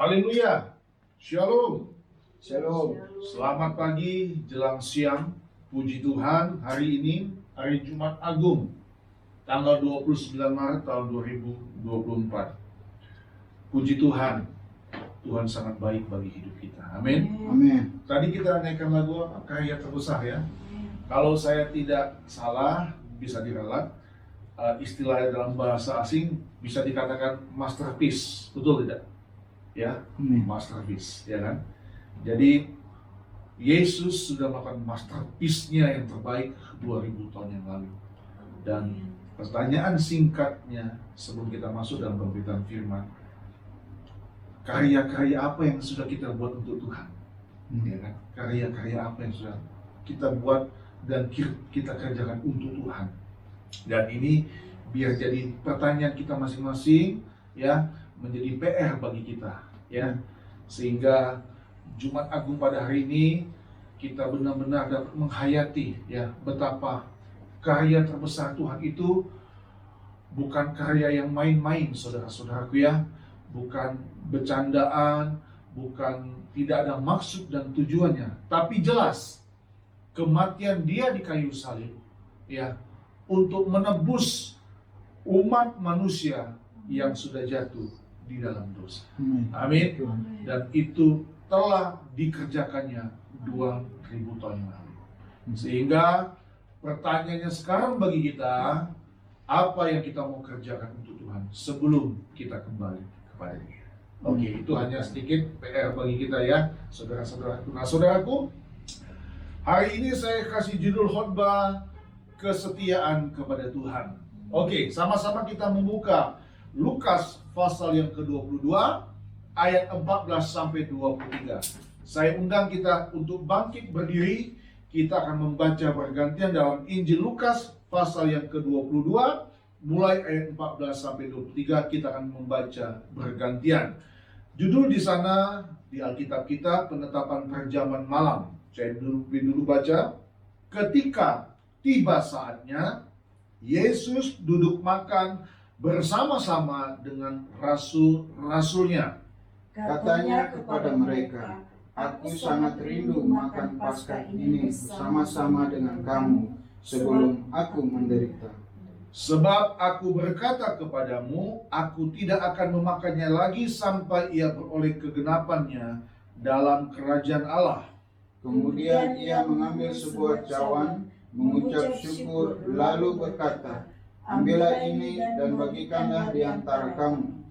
Haleluya. Shalom. Shalom. Selamat pagi, jelang siang. Puji Tuhan, hari ini hari Jumat Agung, tanggal 29 Maret tahun 2024. Puji Tuhan, Tuhan sangat baik bagi hidup kita. Amin. Amin. Tadi kita naikkan lagu apa? Karya terbesar ya. Kalau saya tidak salah, bisa diralat, istilahnya dalam bahasa asing bisa dikatakan masterpiece, betul tidak? Ya, masterpiece, ya kan? Jadi Yesus sudah melakukan masterpiece-nya yang terbaik 2000 tahun yang lalu. Dan pertanyaan singkatnya sebelum kita masuk dalam pemberitaan firman, karya-karya apa yang sudah kita buat untuk Tuhan? Ya kan? Karya-karya apa yang sudah kita buat dan kita kerjakan untuk Tuhan? Dan ini biar jadi pertanyaan kita masing-masing, ya, menjadi PR bagi kita, ya, sehingga Jumat Agung pada hari ini kita benar-benar dapat menghayati, ya, betapa karya terbesar Tuhan itu bukan karya yang main-main, saudara-saudaraku, ya, bukan bercandaan, bukan tidak ada maksud dan tujuannya, tapi jelas kematian Dia di kayu salib, ya, untuk menebus umat manusia yang sudah jatuh di dalam dosa. Amin. Dan itu telah dikerjakannya 2000 tahun yang lalu. Sehingga pertanyaannya sekarang bagi kita, apa yang kita mau kerjakan untuk Tuhan sebelum kita kembali kepada Dia. Oke, itu hanya sedikit PR bagi kita, ya, saudara-saudaraku. Nah, saudaraku, hari ini saya kasih judul khotbah kesetiaan kepada Tuhan. Oke, sama-sama kita membuka Lukas pasal yang ke-22 ayat 14 sampai 23. Saya undang kita untuk bangkit berdiri. Kita akan membaca bergantian dalam Injil Lukas pasal yang ke-22 mulai ayat 14 sampai 23. Kita akan membaca bergantian. Judul di sana di Alkitab kita penetapan perjamuan malam. Saya dulu baca. Ketika tiba saatnya, Yesus duduk makan bersama-sama dengan rasul-rasulnya. Katanya kepada mereka, "Aku sangat rindu makan Paskah ini bersama-sama dengan kamu sebelum aku menderita. Sebab aku berkata kepadamu, aku tidak akan memakannya lagi sampai ia beroleh kegenapannya dalam kerajaan Allah." Kemudian ia mengambil sebuah cawan, mengucap syukur, lalu berkata, "Ambillah ini dan bagikanlah di antara kamu.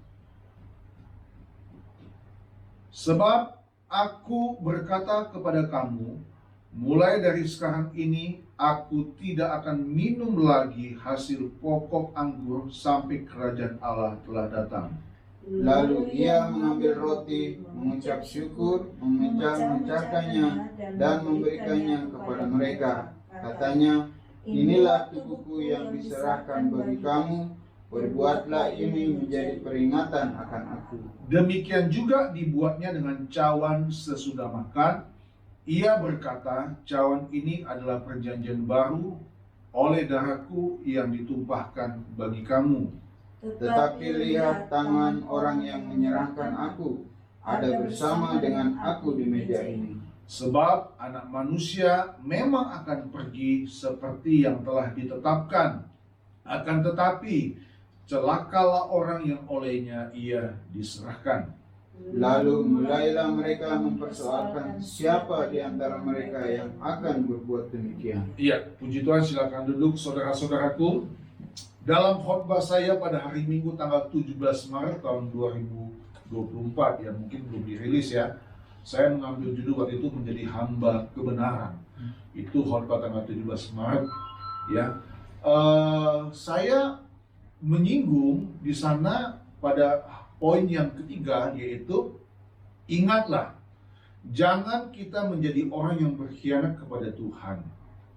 Sebab aku berkata kepada kamu, mulai dari sekarang ini aku tidak akan minum lagi hasil pokok anggur sampai kerajaan Allah telah datang." Lalu ia mengambil roti, mengucap syukur, memecah-mecahkannya, dan memberikannya kepada mereka. Katanya, "Inilah tubuhku yang diserahkan bagi kamu, berbuatlah ini menjadi peringatan akan aku." Demikian juga dibuatnya dengan cawan sesudah makan. Ia berkata, "Cawan ini adalah perjanjian baru oleh darahku yang ditumpahkan bagi kamu. Tetapi lihat tangan orang yang menyerahkan aku, ada bersama dengan aku di meja ini. Sebab anak manusia memang akan pergi seperti yang telah ditetapkan. Akan tetapi celakalah orang yang olehnya ia diserahkan." Lalu mulailah mereka mempersoalkan siapa di antara mereka yang akan berbuat demikian. Iya, puji Tuhan, silakan duduk saudara-saudaraku. Dalam khotbah saya pada hari Minggu tanggal 17 Maret tahun 2024, ya mungkin belum dirilis, ya, saya mengambil judul waktu itu menjadi hamba kebenaran. Itu khotbah tanggal 17 Maret, ya. Saya menyinggung di sana pada poin yang ketiga, yaitu ingatlah, jangan kita menjadi orang yang berkhianat kepada Tuhan,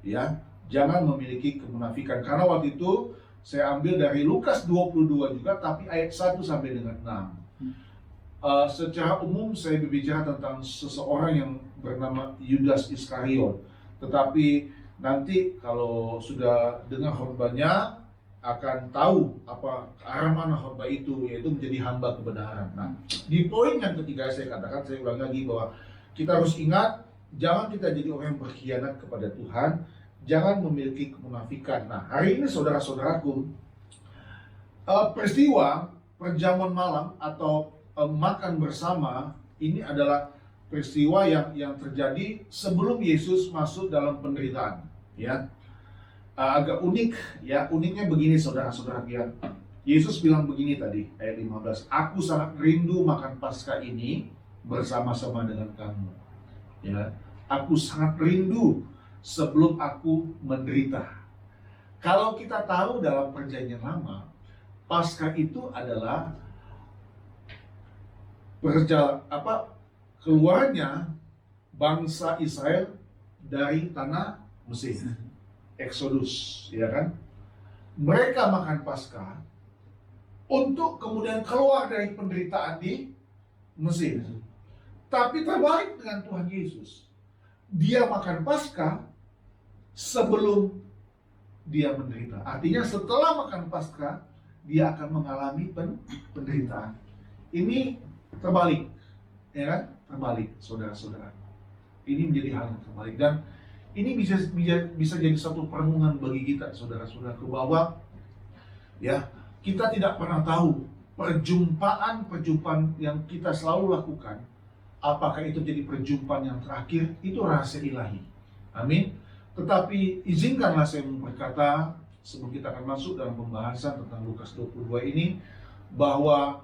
ya. Jangan memiliki kemunafikan, karena waktu itu saya ambil dari Lukas 22 juga, tapi ayat 1 sampai dengan 6. Secara umum saya berbicara tentang seseorang yang bernama Yudas Iskariot. Tetapi nanti kalau sudah dengar khotbahnya, akan tahu apa arah mana khotbah itu, yaitu menjadi hamba kebenaran. Nah, di poin yang ketiga saya katakan, saya ulang lagi bahwa kita harus ingat, jangan kita jadi orang yang berkhianat kepada Tuhan, jangan memiliki kemunafikan. Nah, hari ini saudara-saudaraku, peristiwa perjamuan malam atau makan bersama ini adalah peristiwa yang terjadi sebelum Yesus masuk dalam penderitaan, ya. Agak unik, ya. Uniknya begini saudara-saudara, ya. Yesus bilang begini tadi, ayat 15, aku sangat rindu makan Paskah ini bersama-sama dengan kamu, ya. Aku sangat rindu sebelum aku menderita. Kalau kita tahu dalam perjanjian lama, Paskah itu adalah keluarnya bangsa Israel dari tanah Mesir. Exodus, ya kan? Mereka makan Paskah untuk kemudian keluar dari penderitaan di Mesir. Tapi terbalik dengan Tuhan Yesus. Dia makan Paskah sebelum dia menderita. Artinya setelah makan Paskah, dia akan mengalami penderitaan. Ini terbalik, ya kan? Terbalik, saudara-saudara. Ini menjadi hal yang terbalik, dan ini bisa jadi satu perenungan bagi kita, saudara-saudaraku, bahwa ya kita tidak pernah tahu perjumpaan yang kita selalu lakukan, apakah itu jadi perjumpaan yang terakhir. Itu rahasia ilahi. Amin. Tetapi izinkanlah saya berkata sebelum kita akan masuk dalam pembahasan tentang Lukas 22 ini, bahwa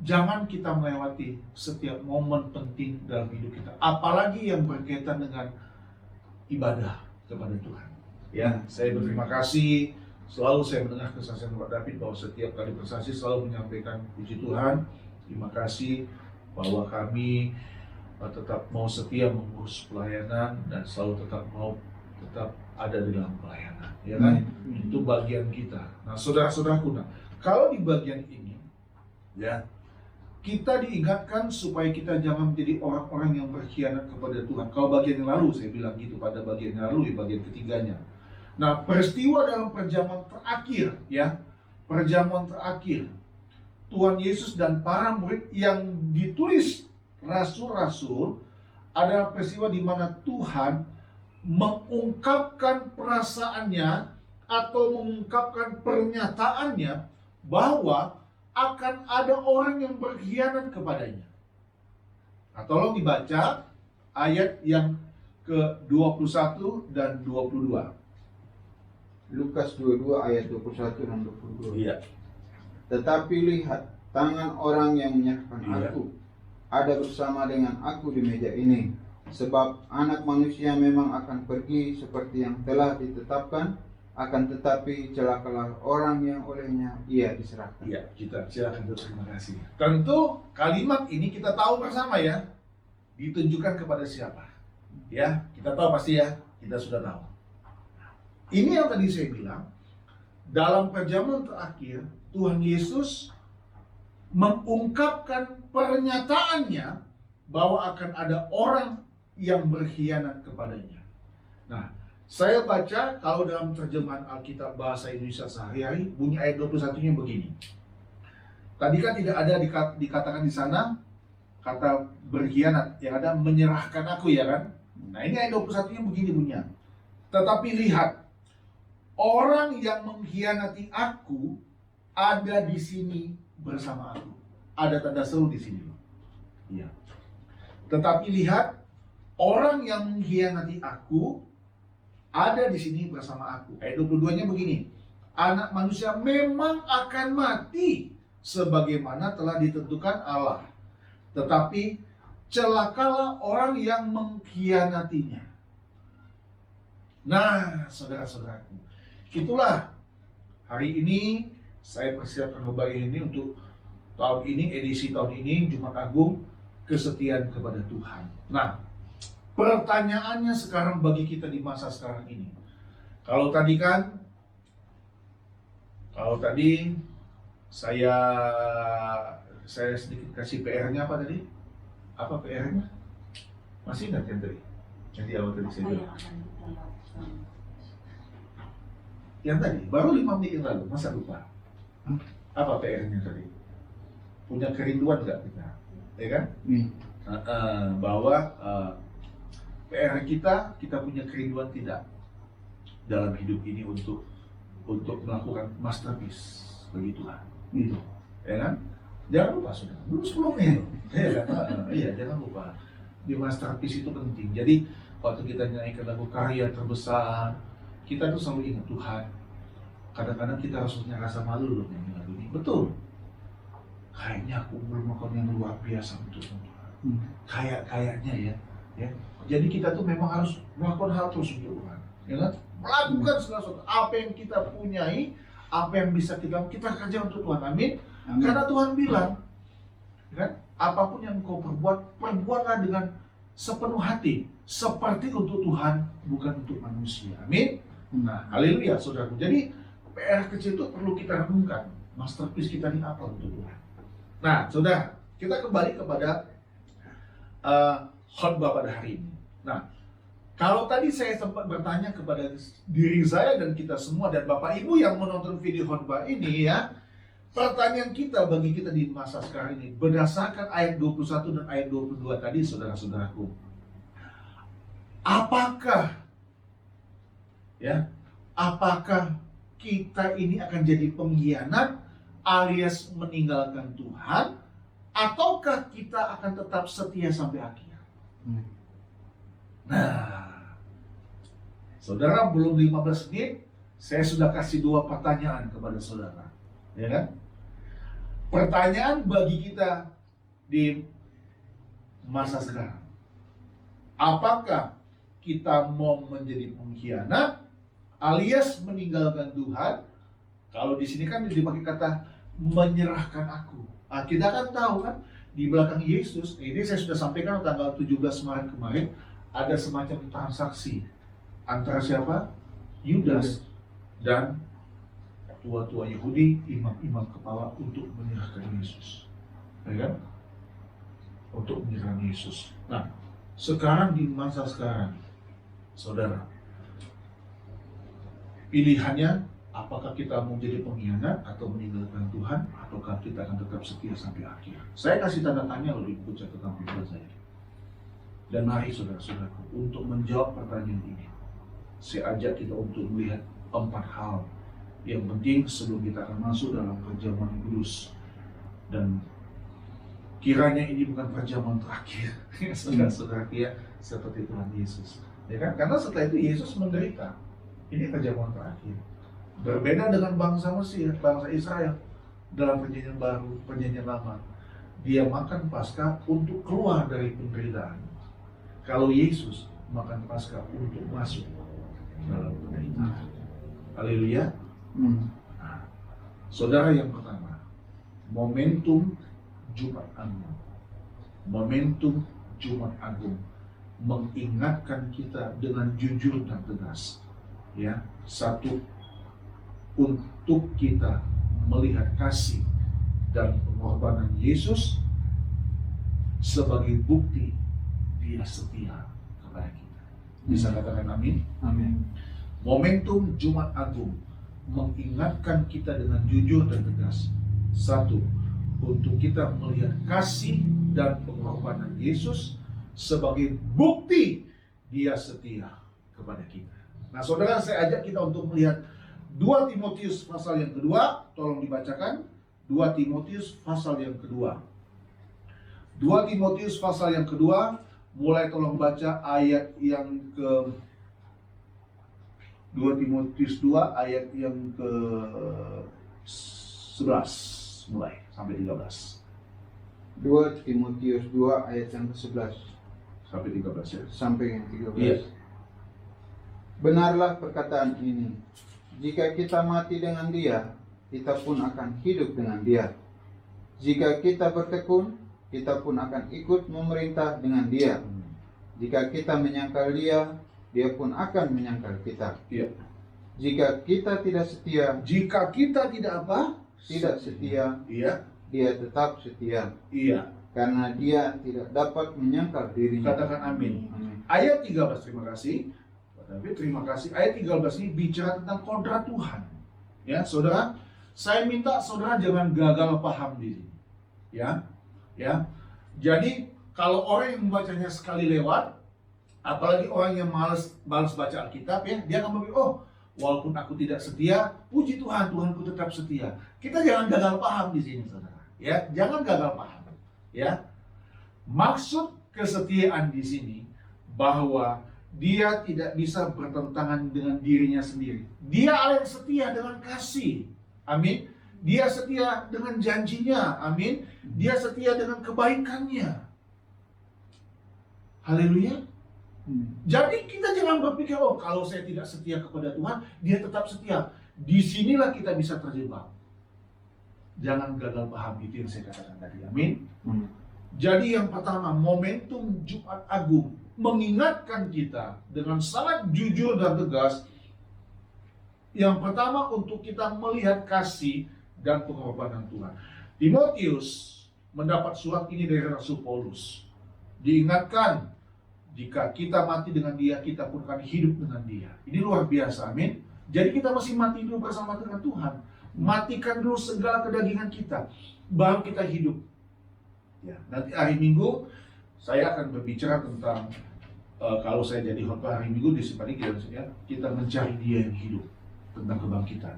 jangan kita melewati setiap momen penting dalam hidup kita, apalagi yang berkaitan dengan ibadah kepada Tuhan. Ya, saya berterima kasih. Selalu saya mendengar kesaksian Pak David bahwa setiap kali bersaksi selalu menyampaikan puji Tuhan. Terima kasih bahwa kami tetap mau setia mengurus pelayanan dan selalu tetap ada di dalam pelayanan. Ya kan? Itu bagian kita. Nah, saudara-saudaraku, kalau di bagian ini, ya, kita diingatkan supaya kita jangan menjadi orang-orang yang berkhianat kepada Tuhan. Kalau bagian yang lalu saya bilang gitu, pada bagian yang lalu, bagian ketiganya. Nah, peristiwa dalam perjamuan terakhir, ya, perjamuan terakhir, Tuhan Yesus dan para murid yang ditulis rasul-rasul adalah peristiwa di mana Tuhan mengungkapkan perasaannya atau mengungkapkan pernyataannya bahwa akan ada orang yang berkhianat kepadanya. Nah, tolong dibaca ayat yang ke-21 dan 22. Lukas 22 ayat 21 dan 22. Iya. Tetapi lihat, tangan orang yang menyerahkan aku ada bersama dengan aku di meja ini. Sebab anak manusia memang akan pergi seperti yang telah ditetapkan, akan tetapi celakalah orang yang olehnya ia diserahkan. Iya, kita silakan, terima kasih. Tentu kalimat ini kita tahu bersama, ya, ditunjukkan kepada siapa. Ya, kita tahu pasti, ya, kita sudah tahu. Ini yang tadi saya bilang, dalam perjamuan terakhir Tuhan Yesus mengungkapkan pernyataannya bahwa akan ada orang yang berkhianat kepadanya. Nah, saya baca kalau dalam terjemahan Alkitab bahasa Indonesia sehari-hari, bunyi ayat 21-nya begini. Tadi kan tidak ada dikatakan di sana kata berkhianat, yang ada menyerahkan aku, ya kan? Nah, ini ayat 21-nya begini bunyinya. Tetapi lihat, orang yang mengkhianati aku ada di sini bersama aku. Ada tanda seru di sini. Iya. Tetapi lihat, orang yang mengkhianati aku ada di sini bersama aku. Ayat 22-nya begini. Anak manusia memang akan mati sebagaimana telah ditentukan Allah. Tetapi celakalah orang yang mengkhianatinya. Nah, saudara-saudaraku, itulah hari ini saya persiapkan khotbah ini untuk tahun ini, edisi tahun ini, Jumat Agung, kesetiaan kepada Tuhan. Nah, pertanyaannya sekarang bagi kita di masa sekarang ini. Kalau tadi saya sedikit kasih PR-nya apa tadi? Apa PR-nya? Masih ingat yang tadi? Yang di awal tadi saya bilang. yang tadi, baru 5 menit yang lalu, masa lupa? Apa PR-nya tadi? Punya kerinduan nggak kita? Ya kan? Bahwa PR kita punya kerinduan tidak dalam hidup ini untuk melakukan masterpiece bagi Tuhan. Gitu. Ya kan? Jangan lupa sudah, belum 10 menit. Ya kan? Iya, jangan lupa. Di masterpiece itu penting. Jadi waktu kita nyanyikan lagu karya terbesar, kita tuh selalu ingat Tuhan. Kadang-kadang kita harus punya rasa malu loh nyanyi lagu ini. Betul. Kayaknya aku belum melakukan yang luar biasa untuk Tuhan. Kayaknya ya. Jadi kita tuh memang harus melakukan hal terus untuk Tuhan. Ya kan? Melakukan segala sesuatu. Apa yang kita punyai, apa yang bisa kita kerja untuk Tuhan. Amin. Karena Tuhan bilang, kan? Apapun yang kau perbuatlah dengan sepenuh hati, seperti untuk Tuhan, bukan untuk manusia. Amin. Nah, haleluya, saudaraku. Jadi PR kecil itu perlu kita renungkan. Masterpiece kita ini apa untuk Tuhan. Nah, saudara, kita kembali kepada khotbah pada hari ini. Nah, kalau tadi saya sempat bertanya kepada diri saya dan kita semua dan Bapak Ibu yang menonton video khotbah ini ya, pertanyaan kita bagi kita di masa sekarang ini berdasarkan ayat 21 dan ayat 22 tadi, saudara-saudaraku. Apakah kita ini akan jadi pengkhianat alias meninggalkan Tuhan, ataukah kita akan tetap setia sampai akhir? Nah, saudara, belum 15 menit saya sudah kasih 2 pertanyaan kepada saudara, ya kan? Pertanyaan bagi kita di masa sekarang, apakah kita mau menjadi pengkhianat alias meninggalkan Tuhan? Kalau di sini kan dipakai kata menyerahkan aku. Kita kan tahu kan di belakang Yesus, ini saya sudah sampaikan tanggal 17 Maret kemarin, ada semacam transaksi antara siapa? Yudas dan tua-tua Yahudi, imam-imam kepala untuk menyerahkan Yesus, ya kan? Untuk menyerahkan Yesus. Nah, sekarang di masa sekarang, saudara, pilihannya apakah kita mau jadi pengkhianat atau meninggalkan Tuhan, ataukah kita akan tetap setia sampai akhir? Saya kasih tanda tanya loh di buku catatan pribadi saya. Dan mari saudara-saudaraku, untuk menjawab pertanyaan ini, saya ajak kita untuk melihat 4 hal yang penting sebelum kita akan masuk dalam perjamuan kudus. Dan kiranya ini bukan perjamuan terakhir, saudara-saudara, ya, seperti Tuhan Yesus, ya kan? Karena setelah itu Yesus menderita. Ini perjamuan terakhir. Berbeda dengan bangsa Mesir, bangsa Israel dalam perjanjian baru, perjanjian lama, dia makan Paskah untuk keluar dari penderitaan. Kalau Yesus makan Paskah untuk masuk dalam penderitaan. Haleluya. Nah, saudara, yang pertama, momentum Jumat Agung. Momentum Jumat Agung mengingatkan kita dengan jujur dan tegas, ya, satu, untuk kita melihat kasih dan pengorbanan Yesus sebagai bukti dia setia kepada kita. Bisa katakan amin? Amin. Momentum Jumat Agung mengingatkan kita dengan jujur dan tegas. Satu, untuk kita melihat kasih dan pengorbanan Yesus sebagai bukti dia setia kepada kita. Nah, saudara, saya ajak kita untuk melihat 2 Timotius pasal yang kedua, tolong dibacakan. 2 Timotius pasal yang kedua. 2 Timotius pasal yang kedua, mulai tolong baca ayat yang ke 2 Timotius 2 ayat yang ke 11 mulai sampai 13. 2 Timotius 2 ayat yang ke-11 sampai 13 ya. Sampai yang 13. Iya. Benarlah perkataan ini, jika kita mati dengan dia, kita pun akan hidup dengan dia. Jika kita bertekun, kita pun akan ikut memerintah dengan dia. Jika kita menyangkal dia, dia pun akan menyangkal kita. Iya. Jika kita tidak setia, jika kita tidak apa? Tidak setia, iya, dia tetap setia. Iya. Karena dia tidak dapat menyangkal dirinya. Katakan amin. Amin. Ayat 13, terima kasih. Tapi terima kasih. Ayat 13 ini bicara tentang kodrat Tuhan. Ya, saudara, saya minta saudara jangan gagal paham di sini. Ya, ya. Jadi kalau orang yang membacanya sekali lewat, apalagi orang yang malas baca Alkitab, ya, dia akan berpikir, oh, walaupun aku tidak setia, puji Tuhan, Tuhanku tetap setia. Kita jangan gagal paham di sini, saudara. Ya, jangan gagal paham. Ya, maksud kesetiaan di sini bahwa dia tidak bisa bertentangan dengan dirinya sendiri. Dia Allah yang setia dengan kasih. Amin. Dia setia dengan janjinya. Amin. Dia setia dengan kebaikannya. Haleluya. Jadi kita jangan berpikir, oh kalau saya tidak setia kepada Tuhan, dia tetap setia. Disinilah kita bisa terjebak. Jangan gagal paham, itu yang saya katakan tadi. Amin. Jadi yang pertama, momentum Jumat Agung mengingatkan kita dengan sangat jujur dan tegas. Yang pertama, untuk kita melihat kasih dan pengorbanan Tuhan. Timotius mendapat surat ini dari Rasul Paulus. Diingatkan, jika kita mati dengan dia, kita pun akan hidup dengan dia. Ini luar biasa, amin. Jadi kita masih mati dulu bersama dengan Tuhan. Matikan dulu segala kedagingan kita, baru kita hidup. Ya, nanti hari Minggu saya akan berbicara tentang kalau saya jadi khotbah hari Minggu di Simpani kita mencari dia yang hidup, tentang kebangkitan.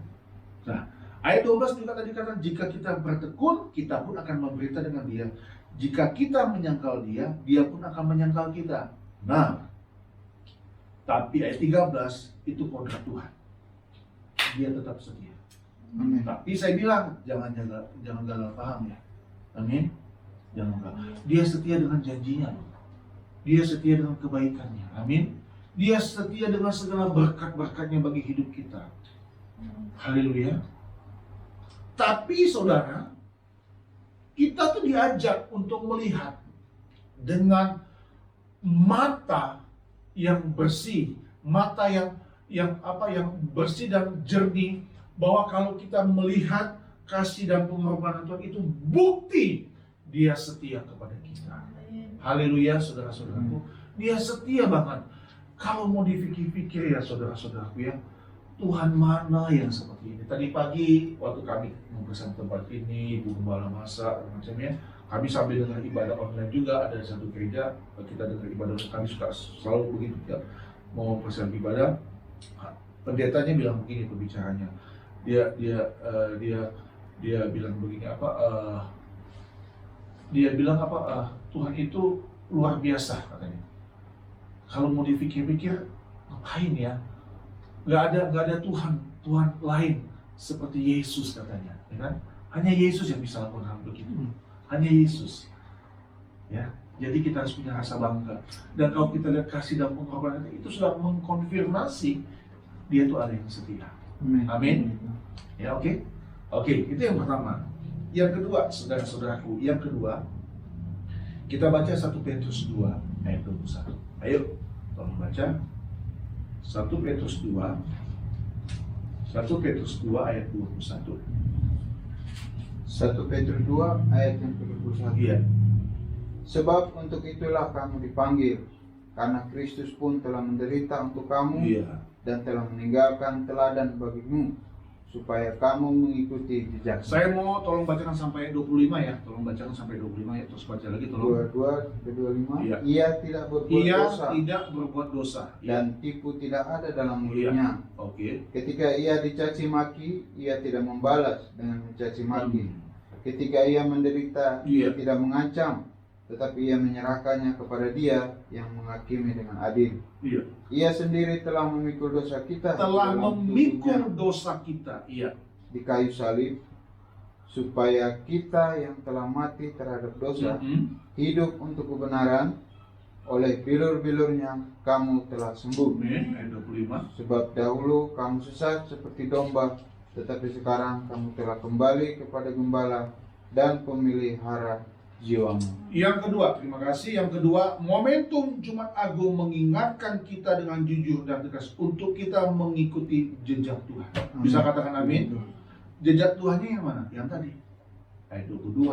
Nah, ayat 12 juga tadi kata, jika kita bertekun, kita pun akan memberita dengan dia. Jika kita menyangkal dia, dia pun akan menyangkal kita. Nah, tapi ayat 13 itu kodrat Tuhan. Dia tetap setia. Amin. Tapi saya bilang jangan gagal paham ya. Amin. Jangan gagal. Dia setia dengan janjinya. Dia setia dengan kebaikannya. Amin. Dia setia dengan segala berkat-berkatnya bagi hidup kita. Haleluya. Tapi saudara, kita tuh diajak untuk melihat dengan mata yang bersih, mata yang bersih dan jernih, bahwa kalau kita melihat kasih dan pengorbanan Tuhan itu bukti dia setia kepada kita. Haleluya, saudara-saudaraku. Dia setia banget. Kalau mau dipikir-pikir ya saudara-saudaraku ya, Tuhan mana yang seperti ini? Tadi pagi waktu kami mempesan tempat ini, Ibu Gembala masak macamnya, kami sambil dengar ibadah online juga. Ada satu gereja kita dengar ibadah, kami suka selalu begitu ya, mau pesan ibadah. Pendetanya bilang begini pembicaranya, dia bilang begini Tuhan itu luar biasa katanya. Kalau mau dipikir-pikir, ngapain ya? Gak ada Tuhan lain seperti Yesus katanya, ya kan? Hanya Yesus yang bisa lakukan hal begitu. Hanya Yesus. Ya, jadi kita harus punya rasa bangga. Dan kalau kita lihat kasih dan pengorbanan itu sudah mengkonfirmasi dia itu ada yang setia. Amin. Ya, oke. Oke, itu yang pertama. Yang kedua, saudara-saudaraku, yang kedua, kita baca 1 Petrus 2 ayat 21. Ayo, tolong baca. 1 Petrus 2 ayat 21. 1 Petrus 2 ayat yang ke-21. Iya. Sebab untuk itulah kamu dipanggil, karena Kristus pun telah menderita untuk kamu, Iya. dan telah meninggalkan teladan bagimu, supaya kamu mengikuti jejak. Saya mau tolong bacakan sampai 25 ya. Tolong bacakan sampai 25 ya. Terus baca lagi tolong. 22-25. Iya. Ia tidak berbuat Ia dosa tidak berbuat dosa. dan tipu tidak ada dalam mulutnya. Oke. Ketika ia dicaci maki, ia tidak membalas dengan mencaci maki. Ketika ia menderita, ia tidak mengancam, tetapi ia menyerahkannya kepada Dia yang menghakimi dengan adil. Iya. Ia sendiri telah memikul dosa kita, Telah dalam memikul tubuhnya dosa kita. Iya. di kayu salib, supaya kita yang telah mati terhadap dosa hidup untuk kebenaran. Oleh bilur-bilurnya kamu telah sembuh. Amin. Ayat 25. Sebab dahulu kamu sesat seperti domba, tetapi sekarang kamu telah kembali kepada Gembala dan Pemelihara jiwamu. Yang kedua, terima kasih. Yang kedua, momentum Jumat Agung mengingatkan kita dengan jujur dan tegas untuk kita mengikuti jejak Tuhan. Bisa katakan amin? Jejak Tuhannya yang mana? Yang tadi. Ayat 22,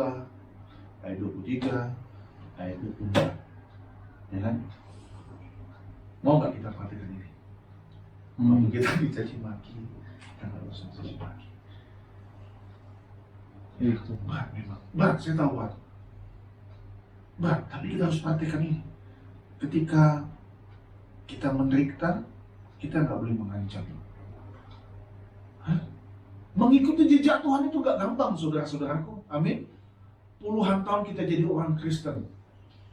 ayat 23, ayat 24. Ya kan? Mau nggak kita perhatikan ini? Waktu kita dicaci maki, kita nggak usah caci maki. Itu berat memang. Berat, saya tahu berat. Berat, tapi kita harus praktekkan ini. Ketika kita menderita, kita nggak boleh mengancam. Mengikuti jejak Tuhan itu gak gampang, saudara-saudaraku. Amin. Puluhan tahun kita jadi orang Kristen,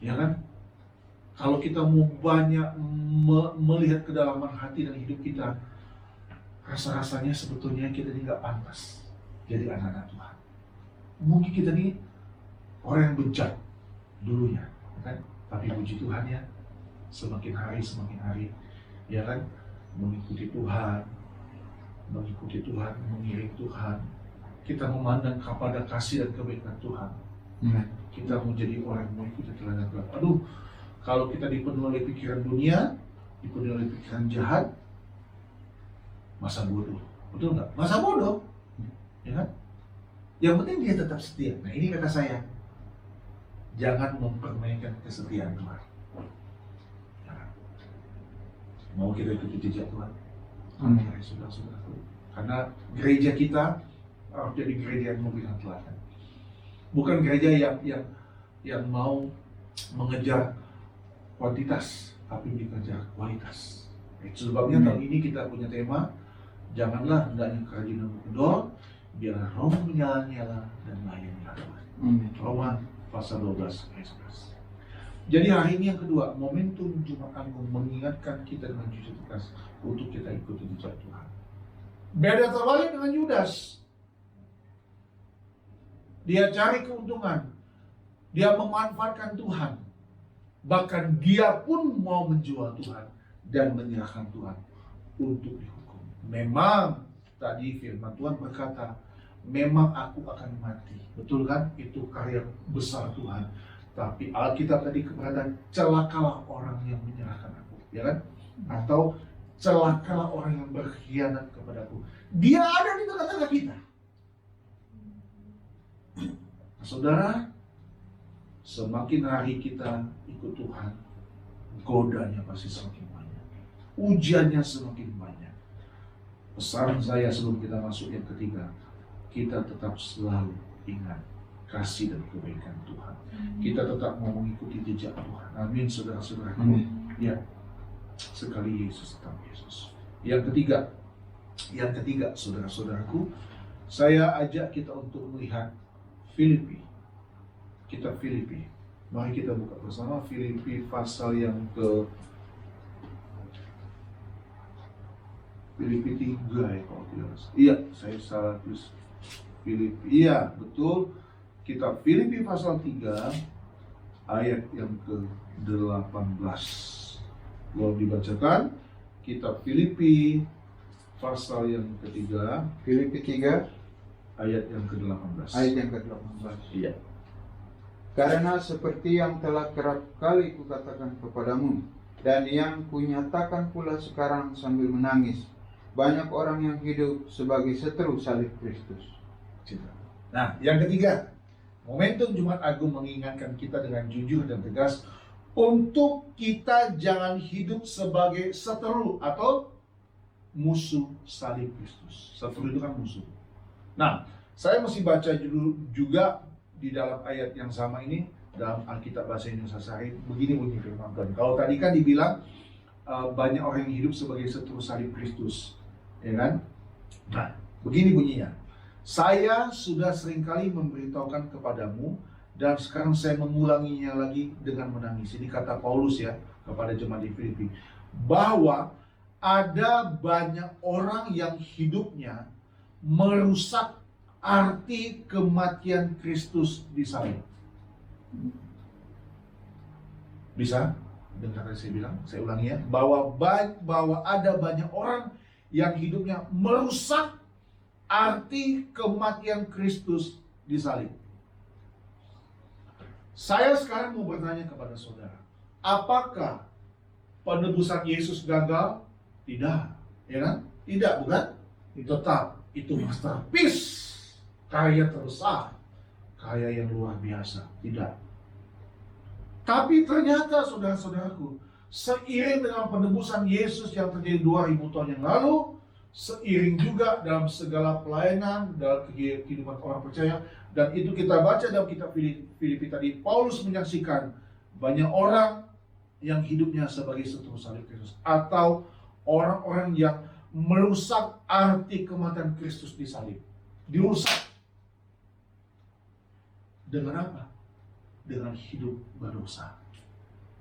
ya kan? Kalau kita mau banyak melihat kedalaman hati dan hidup kita, rasa-rasanya sebetulnya kita ini gak pantas jadi anak-anak Tuhan. Mungkin kita ini orang yang bejat dulunya, kan? Tapi puji Tuhan ya, semakin hari, ya kan? Mengikuti Tuhan, mengiring Tuhan, kita memandang kepada kasih dan kebaikan Tuhan. Kita menjadi orang yang mengikuti teladan Tuhan. Aduh, kalau kita dipenuhi oleh pikiran dunia, dipenuhi oleh pikiran jahat, masa bodoh, betul nggak? Masa bodoh, ya kan? Yang penting dia tetap setia. Nah ini kata saya, jangan mempermainkan kesetiaan Tuhan. Nah, mau kita ikuti jejak Tuhan? Ya, saudara-saudaraku. Karena gereja kita harus jadi gereja yang memberikan teladan. Bukan gereja yang mau mengejar kuantitas, tapi dikejar kualitas. Itu sebabnya tahun ini kita punya tema, janganlah hendaknya kerajinan kendor, biarlah roh menyala-nyala dan layanilah Tuhan. Roma pasal 12 ayat 11. Jadi hari ini yang kedua, momentum Jumat Agung mengingatkan kita dengan jujur ikhlas untuk kita ikuti jejak Tuhan. Beda terbalik dengan Yudas. Dia cari keuntungan, dia memanfaatkan Tuhan, bahkan dia pun mau menjual Tuhan dan menyerahkan Tuhan untuk dihukum. Memang tadi firman Tuhan berkata, memang aku akan mati. Betul kan? Itu karya besar Tuhan. Tapi Alkitab tadi keberadaan, celakalah orang yang menyerahkan aku, ya kan? Atau celakalah orang yang berkhianat kepadaku. Dia ada di tengah-tengah kita. Nah, saudara, semakin hari kita ikut Tuhan, godanya pasti semakin banyak, ujiannya semakin banyak. Pesan saya sebelum kita masuk yang ketiga, kita tetap selalu ingat kasih dan kebaikan Tuhan. Kita tetap mau mengikuti jejak Tuhan. Amin, saudara-saudara. Ya, sekali Yesus tetap Yesus. Yang ketiga, saudara-saudaraku, saya ajak kita untuk melihat Filipi. Kitab Filipi. Mari kita buka bersama Filipi pasal yang ke Filipi 3 ya kalau tidak salah. Iya, saya salah tulis Filipi. Iya, betul. Kitab Filipi pasal 3 ayat yang ke-18. Boleh dibacakan? Kitab Filipi pasal yang ketiga, Filipi 3 ayat yang ke-18. ayat yang ke-18. Iya. Karena seperti yang telah kerap kali kukatakan kepadamu, dan yang kunyatakan pula sekarang sambil menangis, banyak orang yang hidup sebagai seteru salib Kristus. Nah, yang ketiga, momentum Jumat Agung mengingatkan kita dengan jujur dan tegas untuk kita jangan hidup sebagai seteru atau musuh salib Kristus. Seteru itu kan musuh. Nah, saya mesti baca juga di dalam ayat yang sama ini, dalam Alkitab Bahasa Indonesia Sehari, begini bunyi firman Tuhan. Kalau tadi kan dibilang banyak orang yang hidup sebagai seteru salib Kristus, ya kan? Nah, begini bunyinya. Saya sudah seringkali memberitahukan kepadamu, dan sekarang saya mengulanginya lagi dengan menangis. Ini kata Paulus ya kepada jemaat di Filipi, bahwa ada banyak orang yang hidupnya merusak arti kematian Kristus di salib. Bisa dengar saya bilang? Saya ulangi ya, bahwa ada banyak orang yang hidupnya merusak arti kematian Kristus di salib. Saya sekarang mau bertanya kepada saudara, apakah penebusan Yesus gagal? Tidak, ya kan? Tidak, bukan? Tetap itu masterpiece, karya terbesar, karya yang luar biasa. Tidak. Tapi ternyata saudara-saudaraku, seiring dengan penebusan Yesus yang terjadi 2000 tahun yang lalu, seiring juga dalam segala pelayanan, dalam kehidupan orang percaya, dan itu kita baca dalam kitab Filipi tadi, Paulus menyaksikan banyak orang yang hidupnya sebagai seteru salib Kristus, atau orang-orang yang merusak arti kematian Kristus di salib. Dirusak. Dengan apa? Dengan hidup berdosa.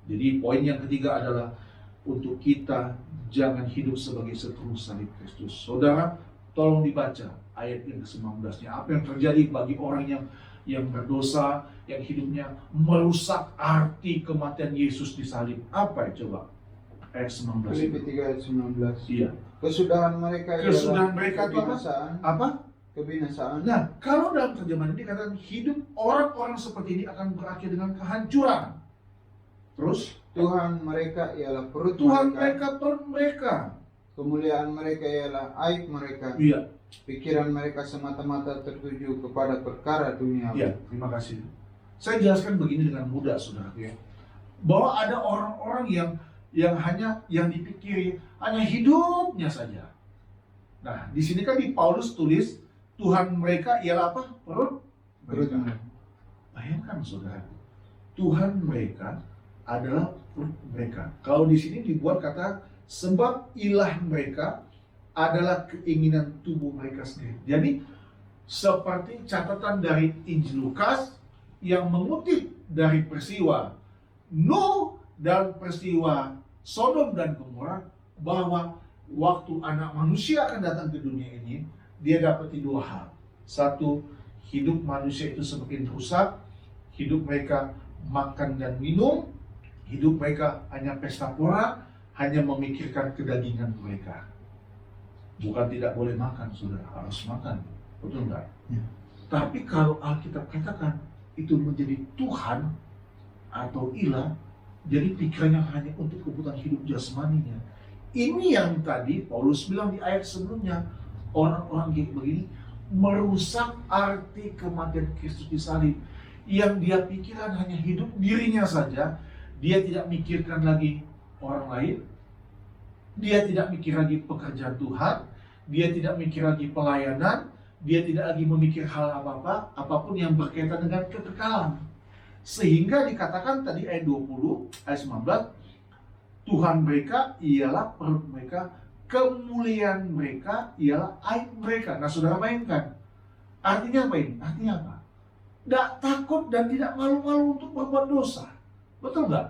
Jadi poin yang ketiga adalah untuk kita jangan hidup sebagai seteru salib Kristus. Saudara, tolong dibaca ayat yang ke-19-nya. Apa yang terjadi bagi orang yang berdosa, yang hidupnya merusak arti kematian Yesus di salib. Apa ya coba? Ayat 19. Filipi 3 ayat 19. Iya. Kesudahan mereka Kesudahan mereka itu kebinasaan. Apa? Kebinasaan. Nah, kalau dalam terjemahan ini dikatakan hidup orang-orang seperti ini akan berakhir dengan kehancuran. Terus Tuhan mereka ialah perut Tuhan mereka. perut mereka. Kemuliaan mereka ialah aib mereka. Iya. Pikiran mereka semata-mata tertuju kepada perkara dunia. Iya, terima kasih. Saya jelaskan begini dengan mudah, saudara, ya. Bahwa ada orang-orang yang hanya yang dipikiri hanya hidupnya saja. Nah, di sini kan di Paulus tulis Tuhan mereka ialah apa? Perut mereka. Bayangkan, saudara, Tuhan mereka adalah perut mereka. Kalau di sini dibuat kata sebab ilah mereka adalah keinginan tubuh mereka sendiri. Jadi seperti catatan dari Injil Lukas yang mengutip dari peristiwa Nuh dan peristiwa Sodom dan Gomora, bahwa waktu anak manusia akan datang ke dunia ini, dia dapati dua hal. Satu, hidup manusia itu semakin rusak, hidup mereka makan dan minum, hidup mereka hanya pesta pora, hanya memikirkan kedagingan mereka. Bukan tidak boleh makan, saudara, harus makan, betul nggak? Ya. Tapi kalau Alkitab katakan itu menjadi Tuhan atau ilah, jadi pikirannya hanya untuk kebutuhan hidup jasmaninya. Ini yang tadi Paulus bilang di ayat sebelumnya, orang-orang kayak begini merusak arti kematian Kristus di salib. Yang dia pikirkan hanya hidup dirinya saja, dia tidak mikirkan lagi orang lain, dia tidak mikir lagi pekerjaan Tuhan, dia tidak mikir lagi pelayanan, dia tidak lagi memikir hal apa-apa, apapun yang berkaitan dengan kekekalan. Sehingga dikatakan tadi ayat 20, ayat 19, Tuhan mereka ialah perut mereka, kemuliaan mereka ialah aib mereka. Nah, saudara bayangkan, artinya apa ini? Artinya apa? Tidak takut dan tidak malu-malu untuk berbuat dosa. Betul nggak?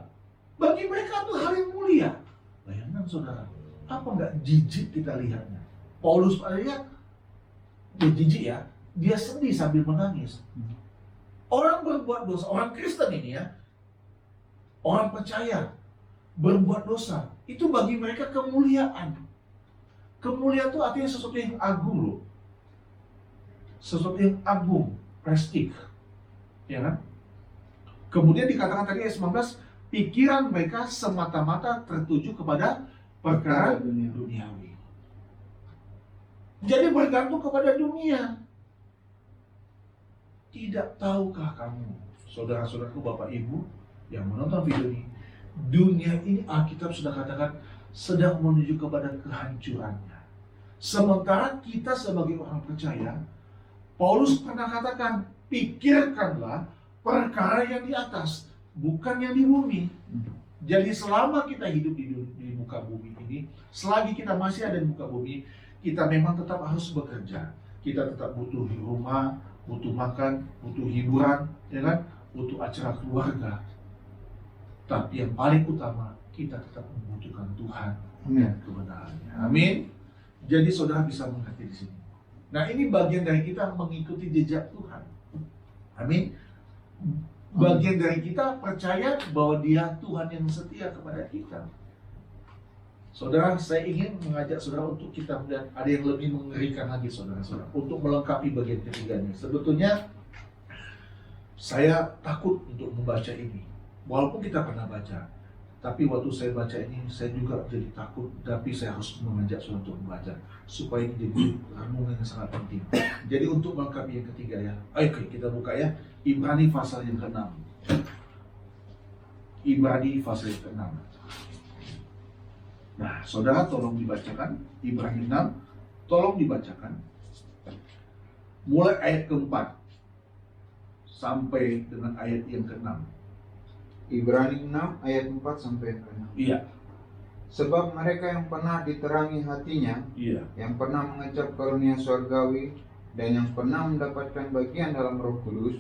Bagi mereka itu hal yang mulia. Bayangkan, saudara, apa nggak jijik kita lihatnya? Paulus lihat, dia jijik ya, dia sedih sambil menangis. Orang berbuat dosa, orang Kristen ini ya, orang percaya, berbuat dosa, itu bagi mereka kemuliaan. Kemuliaan itu artinya sesuatu yang agung loh. Sesuatu yang agung, prestik. Ya kan? Kemudian dikatakan tadi ayat 19, pikiran mereka semata-mata tertuju kepada perkara duniawi. Jadi bergantung kepada dunia. Tidak tahukah kamu, saudara-saudaraku, bapak ibu yang menonton video ini, dunia ini Alkitab sudah katakan sedang menuju kepada kehancurannya. Sementara kita sebagai orang percaya, Paulus pernah katakan, pikirkanlah perkara yang di atas, bukan yang di bumi. Jadi selama kita hidup di muka bumi ini, selagi kita masih ada di muka bumi, kita memang tetap harus bekerja. Kita tetap butuh di rumah, butuh makan, butuh hiburan, ya kan? Butuh acara keluarga. Tapi yang paling utama, kita tetap membutuhkan Tuhan dan kebenarannya. Amin. Jadi saudara bisa mengerti di sini. Nah, ini bagian dari kita mengikuti jejak Tuhan. Amin. Bagian dari kita percaya bahwa Dia Tuhan yang setia kepada kita. Saudara, saya ingin mengajak saudara untuk kita melihat ada yang lebih mengerikan lagi, saudara-saudara, untuk melengkapi bagian ketiganya. Sebetulnya saya takut untuk membaca ini, walaupun kita pernah baca. Tapi waktu saya baca ini, saya juga jadi takut. Tapi saya harus mengajak saudara untuk membaca, supaya ini jadi renungan yang sangat penting. Jadi untuk melengkapi yang ketiga ya, ayo kita buka ya, Ibrani pasal yang ke-6. Ibrani pasal yang ke-6. Nah, saudara tolong dibacakan Ibrani 6, tolong dibacakan mulai ayat keempat sampai dengan ayat yang ke-6. Ibrani 6 ayat 4 sampai 6. Iya. Sebab mereka yang pernah diterangi hatinya, Iya. yang pernah mengecap karunia surgawi, dan yang pernah mendapatkan bagian dalam Roh Kudus,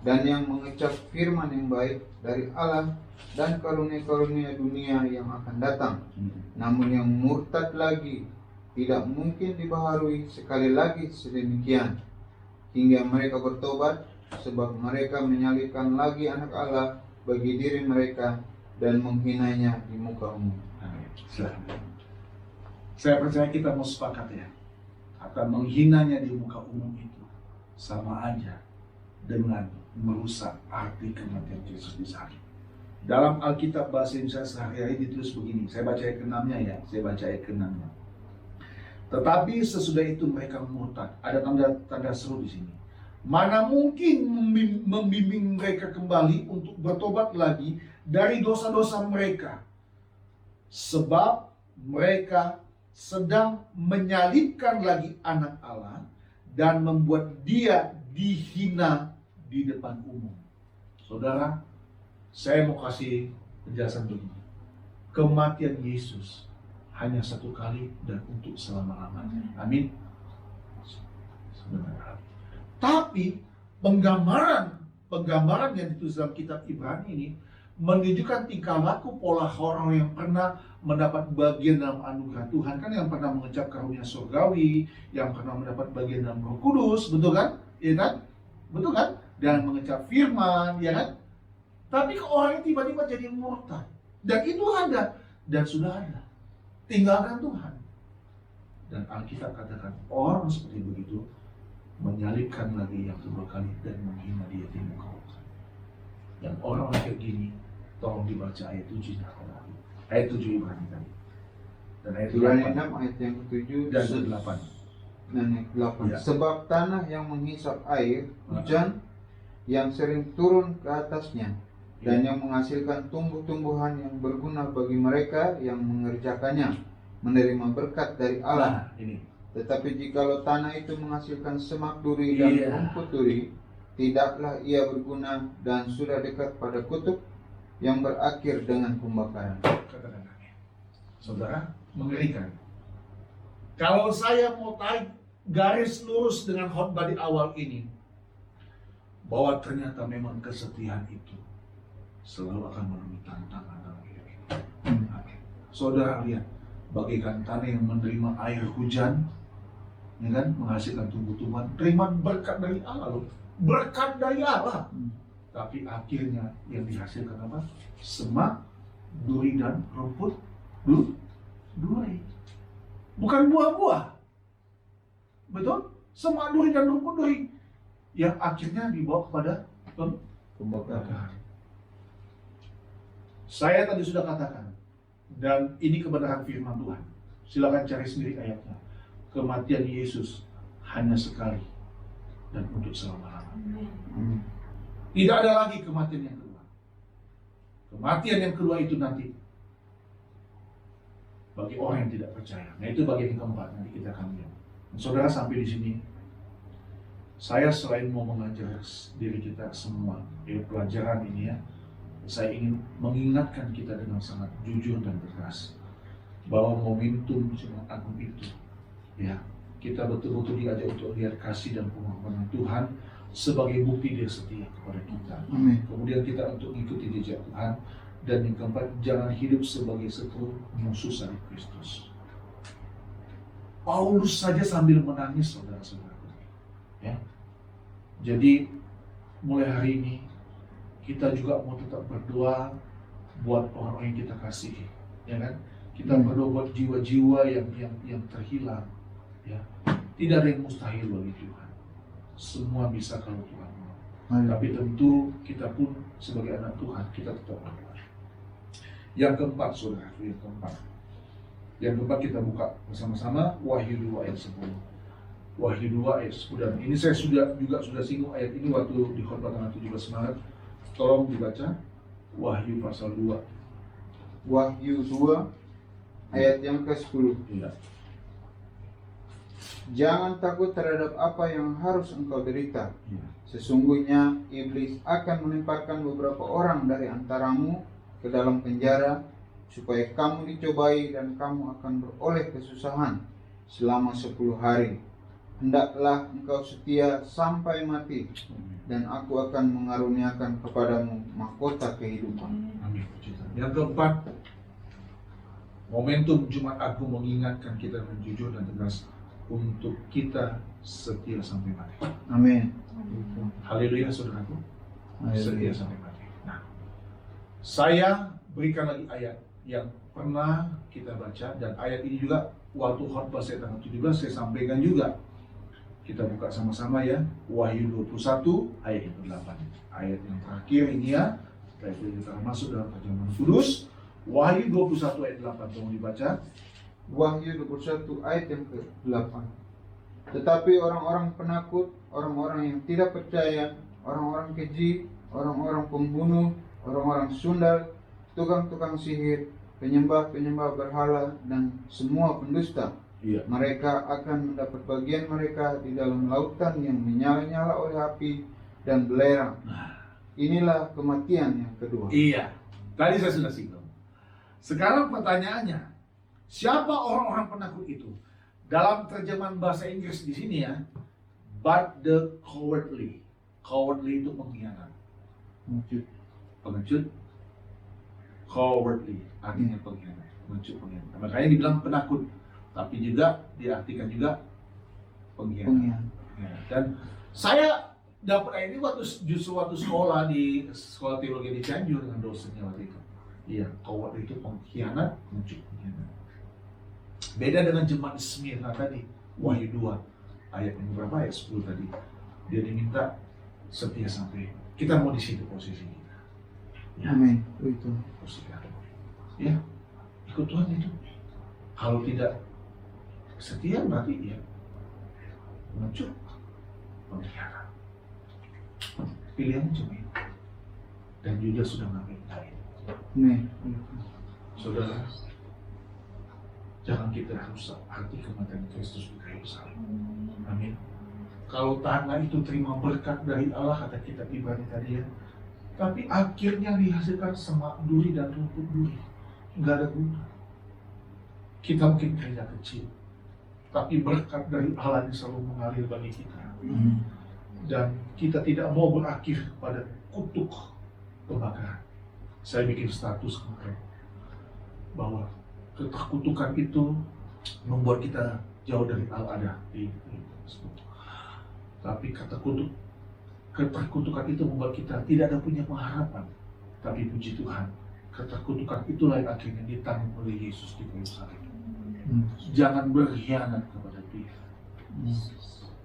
dan yang mengecap firman yang baik dari Allah dan karunia-karunia dunia yang akan datang. Namun yang murtad lagi tidak mungkin dibaharui sekali lagi sedemikian hingga mereka bertobat, sebab mereka menyalibkan lagi anak Allah bagi diri mereka dan menghinanya di muka umum. Amin. Silahkan. Saya percaya kita mau sepakat ya, kata menghinanya di muka umum itu sama aja dengan merusak arti kematian Yesus di salib. Dalam Alkitab bahasa Indonesia sehari-hari ditulis begini, saya baca ayat ke-6-nya ya, saya baca ayat ke-6-nya. Tetapi sesudah itu mereka murtad. Ada tanda seru di sini. Mana mungkin membimbing mereka kembali untuk bertobat lagi dari dosa-dosa mereka. Sebab mereka sedang menyalibkan lagi anak Allah dan membuat dia dihina di depan umum. Saudara, saya mau kasih penjelasan begini. Kematian Yesus hanya satu kali dan untuk selama-lamanya. Amin. Sebenarnya. Tapi penggambaran yang ditulis dalam kitab Ibrani ini menunjukkan tingkah laku pola orang yang pernah mendapat bagian dalam anugerah Tuhan, kan yang pernah mengecap karunia surgawi, yang pernah mendapat bagian dalam Roh Kudus, betul kan? Iya kan? Betul kan? Dan mengecap firman, ya kan? Tapi orang ini tiba-tiba jadi murtad. Dan itu ada dan sudah ada. Tinggalkan Tuhan. Dan Alkitab katakan orang seperti begitu menyalibkan lagi yang kedua kali dan menghina dia di muka umum. Dan orang kayak gini, tolong dibaca ayat 7 ayat 7 Ibrani tadi. Dan ayat 6 ayat yang ke-7 dan ke-8. Dan yang ke-8. Ya. Sebab tanah yang menghisap air hujan yang sering turun ke atasnya dan yang menghasilkan tumbuh-tumbuhan yang berguna bagi mereka yang mengerjakannya, menerima berkat dari Allah. Nah, ini. Tetapi jikalau tanah itu menghasilkan semak duri dan rumput duri, tidaklah ia berguna dan sudah dekat pada kutub yang berakhir dengan pembakaran. Katakan amin. Saudara, mengerikan. Kalau saya mau tarik garis lurus dengan khotbah di awal ini, bahwa ternyata memang kesetiaan itu selalu akan menemui tantangan dalam hidup ini. Saudara lihat, bagaikan tanah yang menerima air hujan, ya kan, menghasilkan tumbuh-tumbuhan, terima berkat dari Allah loh. Berkat dari Allah. Tapi akhirnya yang dihasilkan apa? Semak, duri dan rumput duri. Bukan buah-buah. Betul? Semak, duri dan rumput duri. Yang akhirnya dibawa kepada pembakaran. Saya tadi sudah katakan, dan ini kebenaran firman Tuhan. Silakan cari sendiri ayatnya. Kematian Yesus hanya sekali dan untuk selama-lamanya. Tidak ada lagi kematian yang kedua. Kematian yang kedua itu nanti bagi orang yang tidak percaya. Nah, itu bagian yang keempat, nanti kita akan lihat. Saudara, sampai di sini saya selain mau mengajar diri kita semua pelajaran ini ya, saya ingin mengingatkan kita dengan sangat jujur dan keras bahwa momentum Jumat Agung itu, ya, kita betul-betul diajak untuk lihat kasih dan pengorbanan Tuhan sebagai bukti Dia setia kepada kita. Amin. Kemudian kita untuk mengikuti jejak Tuhan, dan yang keempat, jangan hidup sebagai seteru musuh salib Kristus. Paulus saja sambil menangis, saudara-saudara. Ya. Jadi mulai hari ini kita juga mau tetap berdoa buat orang-orang yang kita kasihi, ya kan? Kita berdoa buat jiwa-jiwa yang terhilang, ya. Tidak ada yang mustahil bagi Tuhan. Semua bisa kalau Tuhan mau. Tapi tentu kita pun sebagai anak Tuhan kita tetap berdoa. Yang keempat, saudara, yang keempat kita buka bersama-sama Wahyu 2 ayat 10. Wahyu 2 ayat 10, dan ini saya juga sudah singgung ayat ini waktu di khotbah tanggal 17 Maret. Tolong dibaca Wahyu pasal 2. Wahyu 2 ayat yang ke-10. Iya. Jangan takut terhadap apa yang harus engkau derita. Iya. Sesungguhnya iblis akan melemparkan beberapa orang dari antaramu ke dalam penjara, supaya kamu dicobai dan kamu akan beroleh kesusahan selama 10 hari. Hendaklah engkau setia sampai mati, dan aku akan mengaruniakan kepadamu mahkota kehidupan. Amin. Yang keempat, momentum Jumat Agung mengingatkan kita dengan jujur dan tegas untuk kita setia sampai mati. Amin. Haleluya, saudaraku. Setia Haleluya. sampai mati. Nah, saya berikan lagi ayat yang pernah kita baca, dan ayat ini juga waktu khotbah saya tanggal 17 saya sampaikan juga. Kita buka sama-sama ya, Wahyu 21 ayat yang ke-8. Ayat yang terakhir ini ya, kita masuk dalam terjemahan Kudus. Wahyu 21 ayat 8, tolong dibaca. Wahyu 21 ayat yang ke-8. Tetapi orang-orang penakut, orang-orang yang tidak percaya, orang-orang keji, orang-orang pembunuh, orang-orang sundal, tukang-tukang sihir, penyembah-penyembah berhala, dan semua pendusta, Iya. mereka akan mendapat bagian mereka di dalam lautan yang menyala-nyala oleh api dan belerang. Inilah kematian yang kedua. Iya. Tadi saya sudah singgung. Sekarang pertanyaannya, siapa orang-orang penakut itu? Dalam terjemahan bahasa Inggris di sini ya, but the cowardly. Cowardly itu pengkhianat. Pengecut. Cowardly artinya pengkhianat. Pengecut, pengkhianat. Makanya dibilang penakut, tapi juga diartikan juga pengkhianat. Ya, dan saya dapat ayat ini justru waktu sekolah di sekolah teologi di Cianjur dengan dosennya waktu itu. Iya, coward itu pengkhianat, pengecut, pengkhianat. Beda dengan jemaat Smyrna tadi, Wahyu 2 ayat yang berapa? Ayat 10 tadi. Dia diminta setia sampai. Kita mau di situ posisi kita. Ya. Amin. Itu. Posisi kita. Ya, ikut Tuhan itu. Kalau tidak setia berarti ya pengecut, pengkhianat. Pilihannya cuma itu. Dan juga sudah ngambil lain. Amin. Saudara, jangan kita rusak arti kematian Kristus di kayu salib. Amin. Kalau tanah itu terima berkat dari Allah, kata kitab Ibrani tadi ya, tapi akhirnya dihasilkan semak duri dan rumput duri, nggak ada guna. Kita mungkin gereja kecil, tapi berkat dari Allah yang selalu mengalir bagi kita. Dan kita tidak mau berakhir pada kutuk kebakaran. Saya bikin status kemarin bahwa ketakutukan itu membuat kita jauh dari Allah di tersebut. Tapi ketakutukan itu membuat kita tidak ada punya pengharapan. Tapi puji Tuhan, ketakutukan itulah yang akhirnya ditanggung oleh Yesus di kayu salib. Jangan berkhianat kepada dia.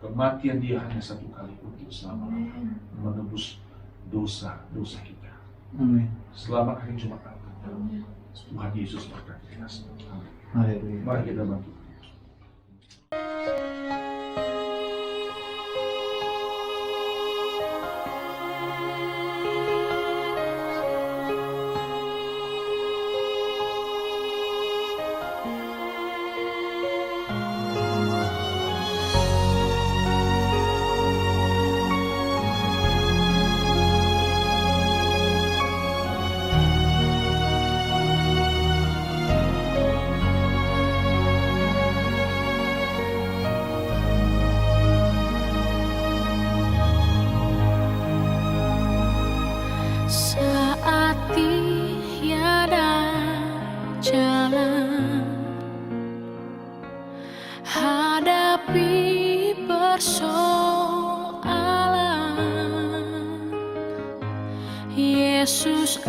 Kematian dia hanya satu kali untuk selama-lamanya menebus dosa-dosa kita. Amin. Selamat hari Jumat Agung. Tuhan Yesus berkati kita semua. Haleluya. Mari kita bantu. Saat tiada jalan, hadapi persoalan, Yesus